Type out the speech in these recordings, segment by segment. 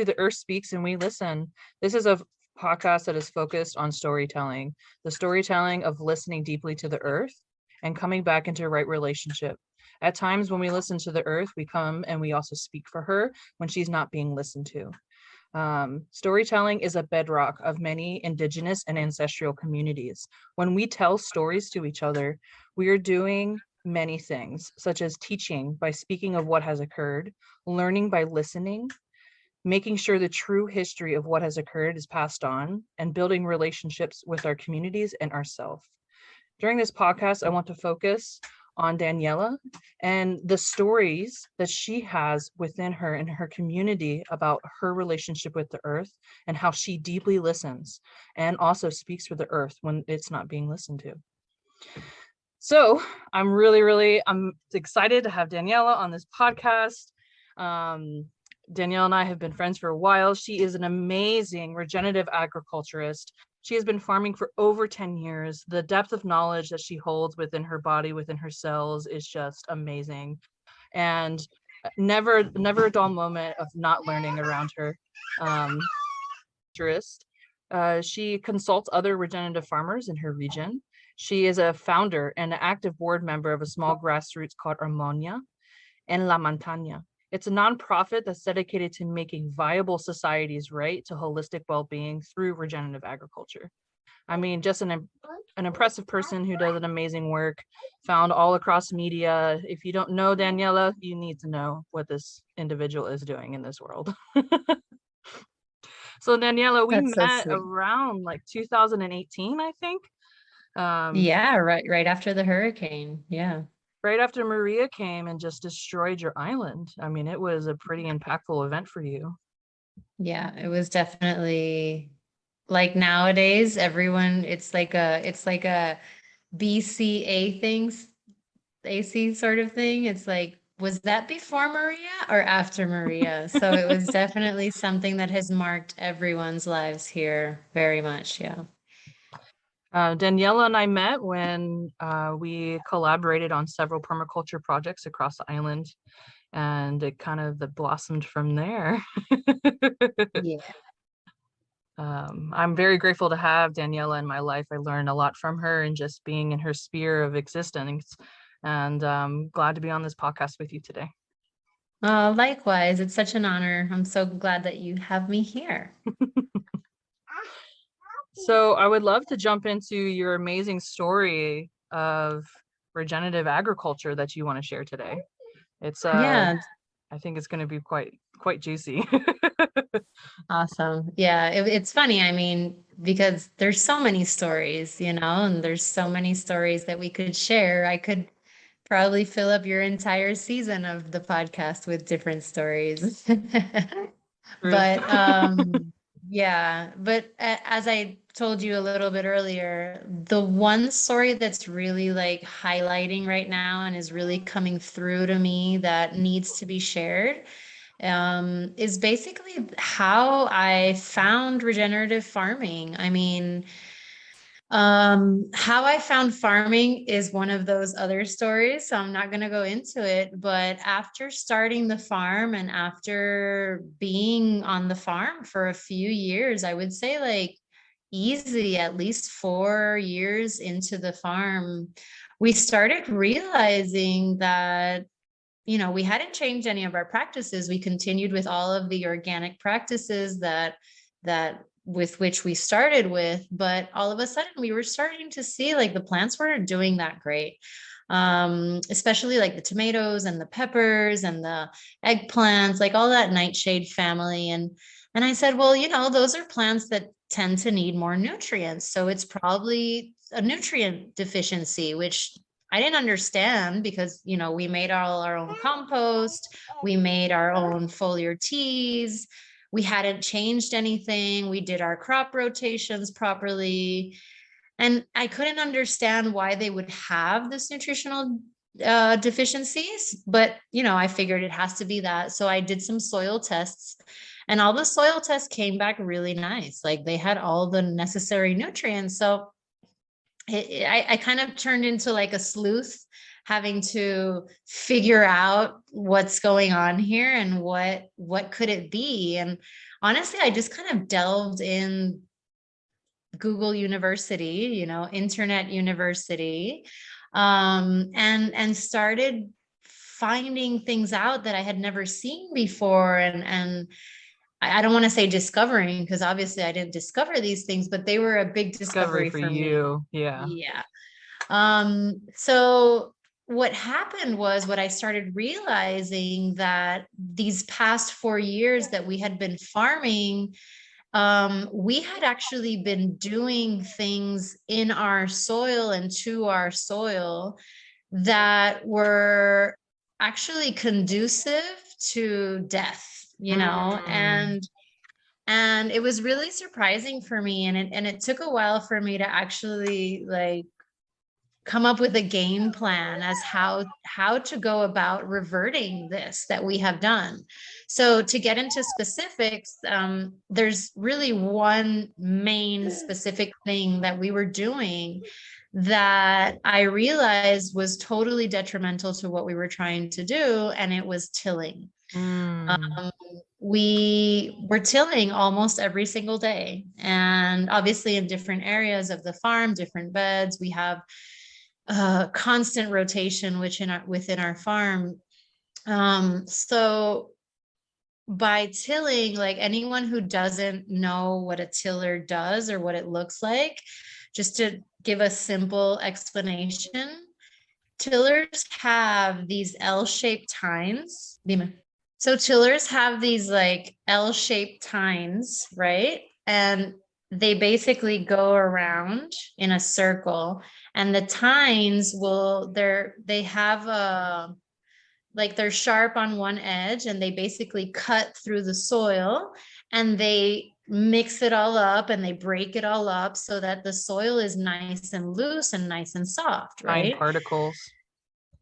to The Earth Speaks and We Listen. This is a podcast that is focused on storytelling, the storytelling of listening deeply to the earth and coming back into a right relationship. At times when we listen to the earth, we come and we also speak for her when she's not being listened to. Storytelling is a bedrock of many indigenous and ancestral communities. When we tell stories to each other, we are doing many things, such as teaching by speaking of what has occurred, learning by listening, making sure the true history of what has occurred is passed on, and building relationships with our communities and ourselves. During this podcast, I want to focus on Daniella and the stories that she has within her and her community about her relationship with the earth and how she deeply listens and also speaks for the earth when it's not being listened to. So I'm really excited to have Daniella on this podcast. Danielle and I have been friends for a while. She is an amazing regenerative agriculturist. She has been farming for over 10 years. The depth of knowledge that she holds within her body, within her cells, is just amazing. And never a dull moment of not learning around her. She consults other regenerative farmers in her region. She is a founder and an active board member of a small grassroots called Armonia en la Montaña. It's a nonprofit that's dedicated to making viable societies right to holistic well-being through regenerative agriculture. I mean, just an impressive person who does an amazing work, found all across media. If you don't know Daniella, you need to know what this individual is doing in this world. So Daniella, we met around like 2018, I think. Yeah, right after the hurricane. Yeah. Right after Maria came and just destroyed your island. I mean, it was a pretty impactful event for you. Yeah, it was definitely like nowadays, everyone, it's like a BCA things, AC sort of thing. It's like, was that before Maria or after Maria? So it was definitely something that has marked everyone's lives here very much. Yeah. Daniella and I met when we collaborated on several permaculture projects across the island, and it kind of blossomed from there. Yeah. I'm very grateful to have Daniella in my life. I learned a lot from her and just being in her sphere of existence, and glad to be on this podcast with you today. Likewise, it's such an honor. I'm so glad that you have me here. So I would love to jump into your amazing story of regenerative agriculture that you want to share today. It's I think it's going to be quite juicy. Awesome. Yeah, it's funny. I mean, because there's so many stories, and there's so many stories that we could share. I could probably fill up your entire season of the podcast with different stories. But yeah, but as I told you a little bit earlier, the one story that's really like highlighting right now and is really coming through to me that needs to be shared is basically how I found regenerative farming. I mean, how I found farming is one of those other stories, so I'm not going to go into it. But after starting the farm and after being on the farm for a few years, I would say like easy, at least 4 years into the farm, we started realizing that we hadn't changed any of our practices. We continued with all of the organic practices that with which we started with, but all of a sudden we were starting to see like the plants weren't doing that great. Especially like the tomatoes and the peppers and the eggplants, like all that nightshade family. And I said, well, those are plants that tend to need more nutrients. So it's probably a nutrient deficiency, which I didn't understand because, we made all our own compost. We made our own foliar teas. We hadn't changed anything. We did our crop rotations properly. And I couldn't understand why they would have this nutritional deficiencies, but, I figured it has to be that. So I did some soil tests and all the soil tests came back really nice. Like they had all the necessary nutrients. So I kind of turned into like a sleuth, having to figure out what's going on here and what could it be. And honestly, I just kind of delved in Google University, Internet University, and started finding things out that I had never seen before. And I don't want to say discovering, because obviously I didn't discover these things, but they were a big Discovery discovery for for me. you. Yeah. Yeah. So what happened was, what I started realizing, that these past 4 years that we had been farming, we had actually been doing things in our soil and to our soil that were actually conducive to death, Mm. and it was really surprising for me, and it took a while for me to actually like come up with a game plan as how to go about reverting this that we have done. So to get into specifics, there's really one main specific thing that we were doing that I realized was totally detrimental to what we were trying to do, and it was tilling. Mm. Um, we were tilling almost every single day, and obviously in different areas of the farm, different beds. We have constant rotation within our farm. So by tilling, like, anyone who doesn't know what a tiller does or what it looks like, just to give a simple explanation, tillers have these L-shaped tines. Dime. So tillers have these like L-shaped tines, right? And they basically go around in a circle, and the tines they have a, like, they're sharp on one edge, and they basically cut through the soil, and they mix it all up, and they break it all up so that the soil is nice and loose and nice and soft, Fine right? particles.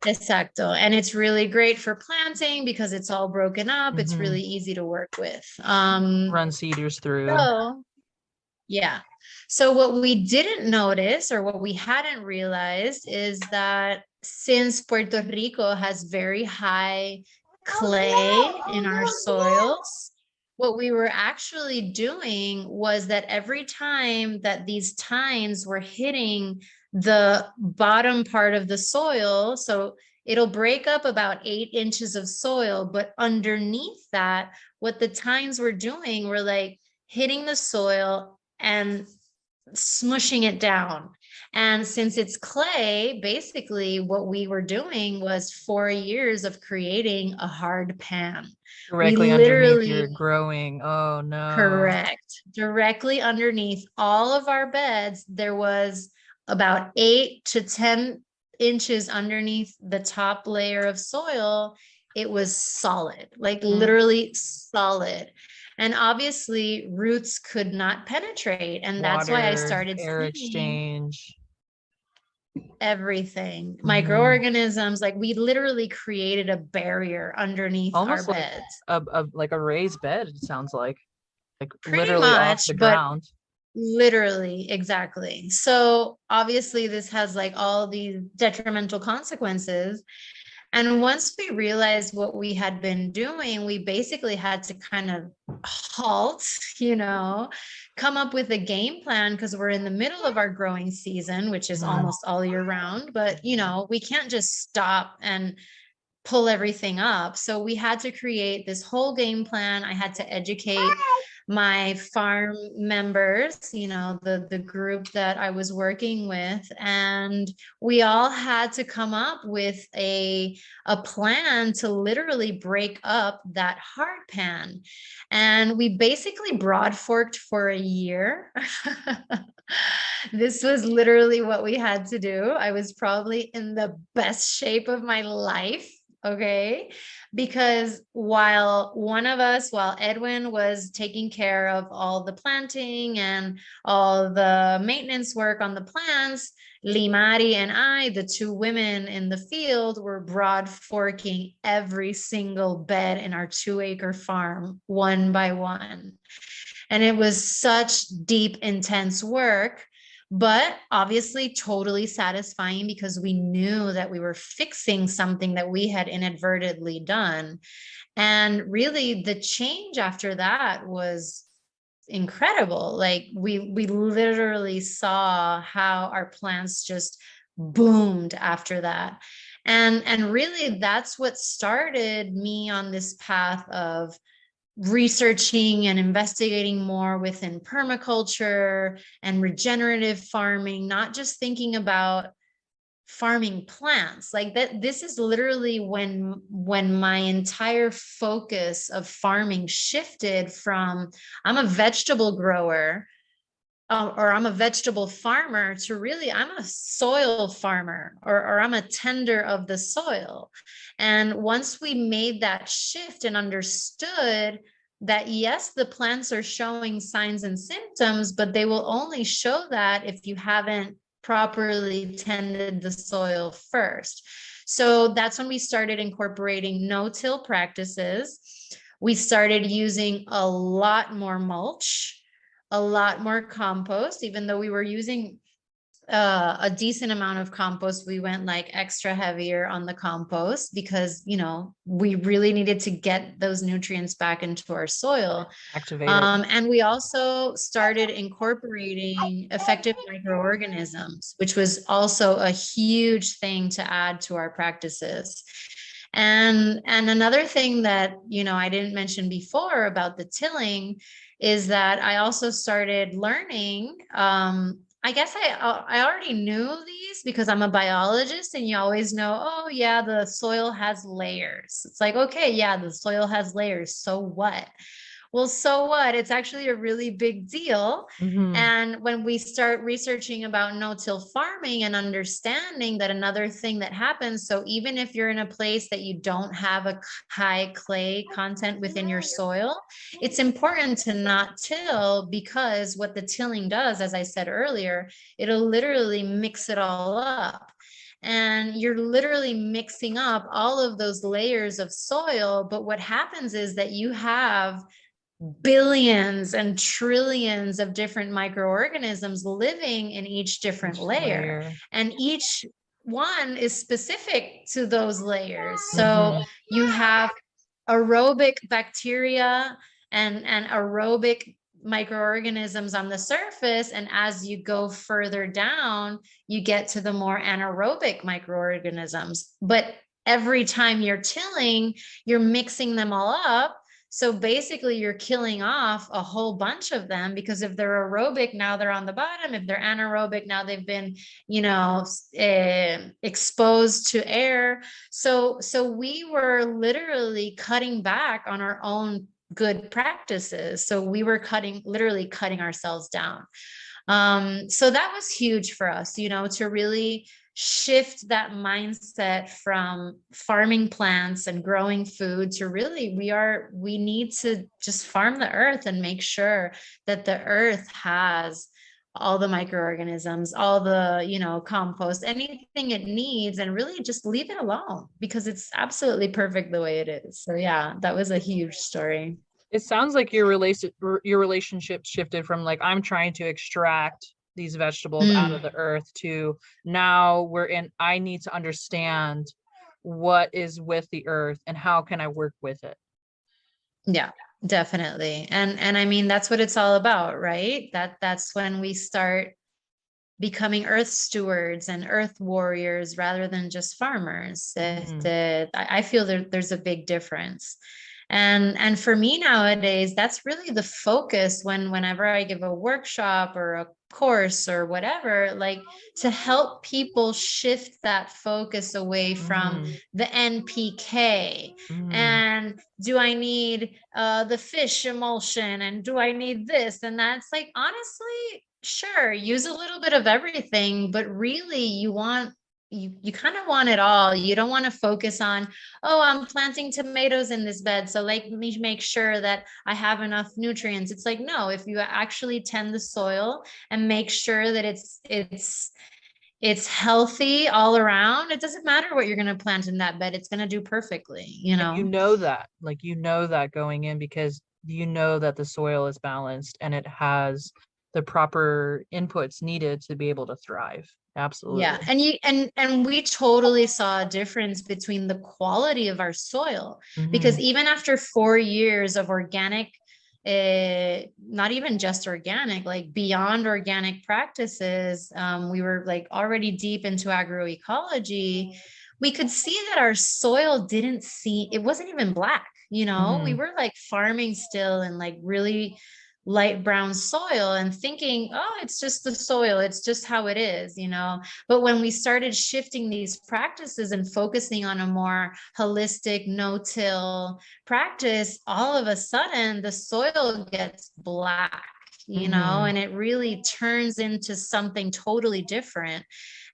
Exacto. And it's really great for planting because it's all broken up. It's Hmm. really easy to work with. Run seeders through. So yeah. So what we didn't notice, or what we hadn't realized, is that since Puerto Rico has very high clay in our soils, what we were actually doing was that every time that these tines were hitting the bottom part of the soil, so it'll break up about 8 inches of soil, but underneath that, what the tines were doing were like hitting the soil and smushing it down. And since it's clay, basically what we were doing was 4 years of creating a hard pan. We Directly underneath literally, your growing. Oh no. correct, directly underneath all of our beds, there was about 8 to 10 inches underneath the top layer of soil. It was solid, like Mm. literally solid. And obviously, roots could not penetrate. And that's why I Water, started air seeing exchange. everything, Hmm. microorganisms. Like, we literally created a barrier underneath our Almost like beds. like a raised bed, it sounds like Pretty literally off much, the but ground. literally, exactly. So obviously, this has like all these detrimental consequences. And once we realized what we had been doing, we basically had to kind of halt, you know, come up with a game plan, because we're in the middle of our growing season, which is Mhm. almost all year round. But, we can't just stop and pull everything up. So we had to create this whole game plan. I had to educate my farm members, the group that I was working with, and we all had to come up with a plan to literally break up that hard pan. And we basically broad forked for a year. This was literally what we had to do. I was probably in the best shape of my life. Okay. Because while Edwin was taking care of all the planting and all the maintenance work on the plants, Limari and I, the two women in the field, were broad forking every single bed in our 2-acre farm, one by one. And it was such deep, intense work. but obviously totally satisfying because we knew that we were fixing something that we had inadvertently done. And really the change after that was incredible. Like we literally saw how our plants just boomed after that. And really that's what started me on this path of researching and investigating more within permaculture and regenerative farming, not just thinking about farming plants. Like that, this is literally when my entire focus of farming shifted from I'm a vegetable grower, or I'm a vegetable farmer, to really I'm a soil farmer, or I'm a tender of the soil. And once we made that shift and understood that yes, the plants are showing signs and symptoms, but they will only show that if you haven't properly tended the soil first. So that's when we started incorporating no-till practices. We started using a lot more mulch, a lot more compost. Even though we were using a decent amount of compost, we went like extra heavier on the compost because, you know, we really needed to get those nutrients back into our soil. Activated. And we also started incorporating effective microorganisms, which was also a huge thing to add to our practices. And another thing that, you know, I didn't mention before about the tilling is that I also started learning. I guess I already knew these because I'm a biologist, and you always know, oh yeah, the soil has layers. It's like, okay, yeah, the soil has layers. So what? Well, so what? It's actually a really big deal. Mm-hmm. And when we start researching about no-till farming and understanding that another thing that happens, so even if you're in a place that you don't have a high clay content within your soil, it's important to not till, because what the tilling does, as I said earlier, it'll literally mix it all up. And you're literally mixing up all of those layers of soil. But what happens is that you have billions and trillions of different microorganisms living in each different layer. And each one is specific to those layers. So you have aerobic bacteria and aerobic microorganisms on the surface, and as you go further down, you get to the more anaerobic microorganisms. But every time you're tilling, you're mixing them all up. So basically you're killing off a whole bunch of them, because if they're aerobic, now they're on the bottom. If they're anaerobic, now they've been, you know, exposed to air. So we were literally cutting back on our own good practices. So we were literally cutting ourselves down. So that was huge for us, you know, to really shift that mindset from farming plants and growing food to really we need to just farm the earth and make sure that the earth has all the microorganisms, all the, you know, compost, anything it needs, and really just leave it alone because it's absolutely perfect the way it is. So yeah, that was a huge story. It sounds like your relationship shifted from like I'm trying to extract these vegetables out of the earth to now I need to understand what is with the earth and how can I work with it. Yeah, definitely. And I mean that's what it's all about, right? That's when we start becoming earth stewards and earth warriors rather than just farmers. I feel there's a big difference. And for me nowadays, that's really the focus whenever I give a workshop or a course or whatever, like to help people shift that focus away from the NPK and do I need the fish emulsion and do I need this and that's, like, honestly, sure, use a little bit of everything, but really you kind of want it all. You don't want to focus on, oh, I'm planting tomatoes in this bed, so let me make sure that I have enough nutrients. It's like, no, if you actually tend the soil and make sure that it's healthy all around, it doesn't matter what you're going to plant in that bed, it's going to do perfectly, you know. And you know that, like, you know that going in because you know that the soil is balanced and it has the proper inputs needed to be able to thrive. Absolutely. Yeah. And we totally saw a difference between the quality of our soil, because even after 4 years of organic, not even just organic, like beyond organic practices, we were like already deep into agroecology. We could see that our soil it wasn't even black, we were like farming still and like really light brown soil and thinking, oh, it's just the soil, it's just how it is. But when we started shifting these practices and focusing on a more holistic no-till practice, all of a sudden the soil gets black, and it really turns into something totally different.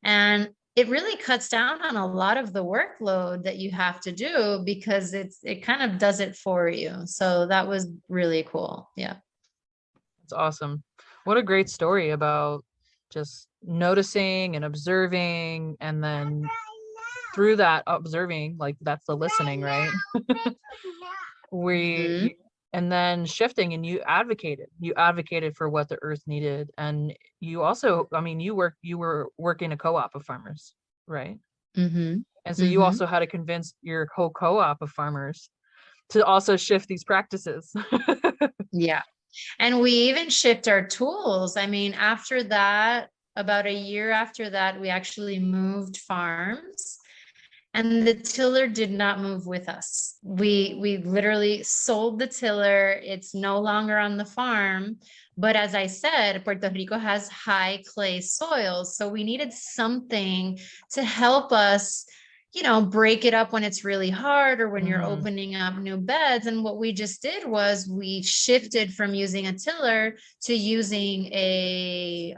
And it really cuts down on a lot of the workload that you have to do, because it kind of does it for you. So that was really cool. Yeah. It's awesome. What a great story about just noticing and observing, and then through that observing, like that's the listening, right? And then shifting, and you advocated for what the earth needed. And you also, I mean, you were working a co-op of farmers, right? And so you also had to convince your whole co-op of farmers to also shift these practices. Yeah. And we even shipped our tools. I mean, after that, about a year after that, we actually moved farms, and the tiller did not move with us. We literally sold the tiller. It's no longer on the farm. But as I said, Puerto Rico has high clay soils. So we needed something to help us, break it up when it's really hard, or when you're opening up new beds. And what we just did was we shifted from using a tiller to using a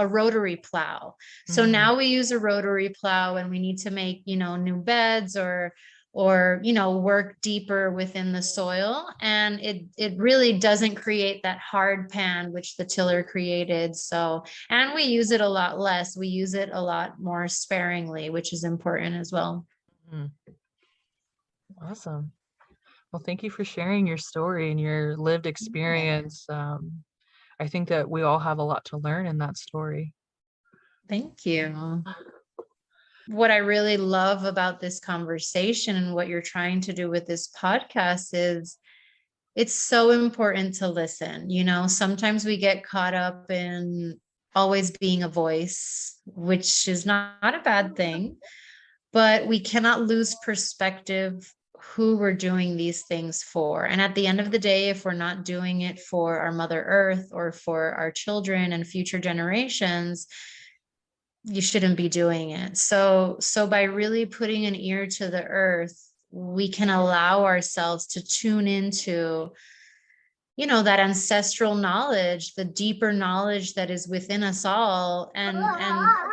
rotary plow. So now we use a rotary plow when we need to make, new beds, or work deeper within the soil. And it really doesn't create that hard pan, which the tiller created. So, and we use it a lot less. We use it a lot more sparingly, which is important as well. Awesome. Well, thank you for sharing your story and your lived experience. I think that we all have a lot to learn in that story. Thank you. What I really love about this conversation and what you're trying to do with this podcast is it's so important to listen. Sometimes we get caught up in always being a voice, which is not a bad thing, but we cannot lose perspective who we're doing these things for. And at the end of the day, if we're not doing it for our Mother Earth or for our children and future generations, you shouldn't be doing it. So by really putting an ear to the earth, we can allow ourselves to tune into, that ancestral knowledge, the deeper knowledge that is within us all. And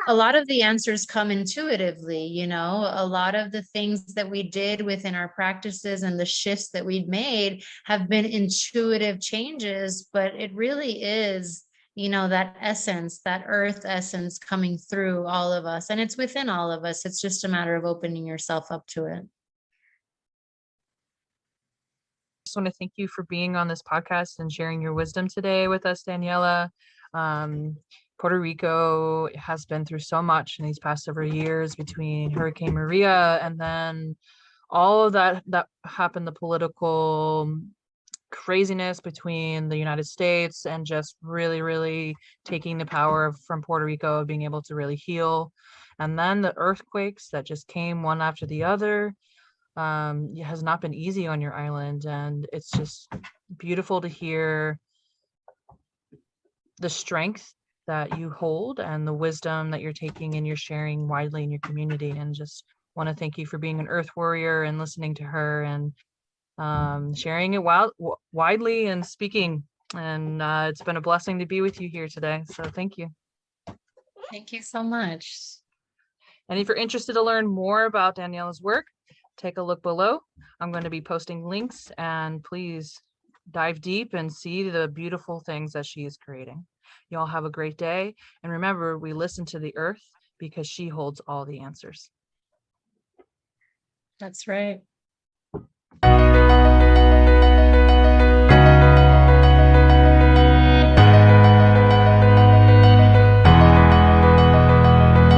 a lot of the answers come intuitively. A lot of the things that we did within our practices and the shifts that we've made have been intuitive changes, but it really is, that essence, that earth essence coming through all of us. And it's within all of us. It's just a matter of opening yourself up to it. Just want to thank you for being on this podcast and sharing your wisdom today with us, Daniella. Puerto Rico has been through so much in these past several years, between Hurricane Maria and then all of that happened, the political craziness between the United States, and just really, really taking the power from Puerto Rico, being able to really heal. And then the earthquakes that just came one after the other. It has not been easy on your island, and it's just beautiful to hear the strength that you hold and the wisdom that you're taking and you're sharing widely in your community. And just want to thank you for being an earth warrior and listening to her and sharing it widely and speaking. And it's been a blessing to be with you here today. So thank you. Thank you so much. And if you're interested to learn more about Daniella's work, take a look below. I'm going to be posting links, and please dive deep and see the beautiful things that she is creating. Y'all have a great day. And remember, we listen to the earth because she holds all the answers. That's right.